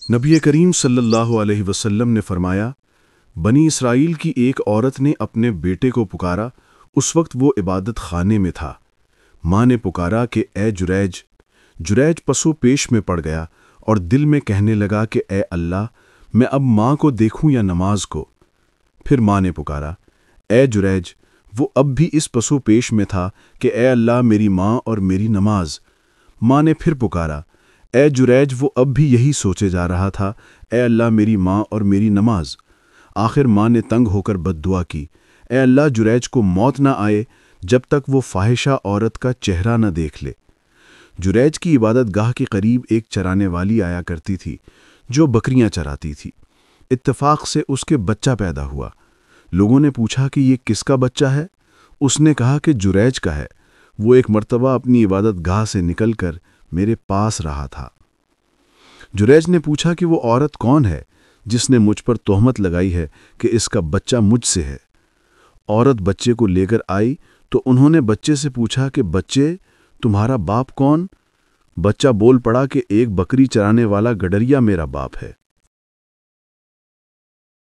नबी करीम सल्लल्लाहु अलैहि वसल्लम ने फरमाया, बनी इसराइल की एक औरत ने अपने बेटे को पुकारा। उस वक्त वो इबादत खाने में था। माँ ने पुकारा कि ए जुरैज। जुरैज पसो पेश में पड़ गया और दिल में कहने लगा कि ए अल्लाह, मैं अब माँ को देखूं या नमाज को। फिर माँ ने पुकारा, ए जुरैज। वो अब भी इस पसो पेश में था कि ए अल्लाह, मेरी माँ और मेरी नमाज। माँ ने फिर पुकारा, ए जुरैज। वो अब भी यही सोचे जा रहा था, ए अल्लाह, मेरी माँ और मेरी नमाज। आखिर माँ ने तंग होकर बद्दुआ की, ए अल्लाह, जुरैज को मौत ना आए जब तक वो फाहिशा औरत का चेहरा न देख ले। जुरैज की इबादत गाह के करीब एक चराने वाली आया करती थी जो बकरियां चराती थी। इत्तेफाक से उसके बच्चा पैदा हुआ। लोगों ने पूछा कि ये किसका बच्चा है? उसने कहा कि जुरैज का है। वो एक मर्तबा अपनी इबादत गाह से निकलकर मेरे पास रहा था। जुरैज ने पूछा कि वो औरत कौन है जिसने मुझ पर तोहमत लगाई है कि इसका बच्चा मुझसे है। औरत बच्चे को लेकर आई तो उन्होंने बच्चे से पूछा कि बच्चे, तुम्हारा बाप कौन? बच्चा बोल पड़ा कि एक बकरी चराने वाला गडरिया मेरा बाप है।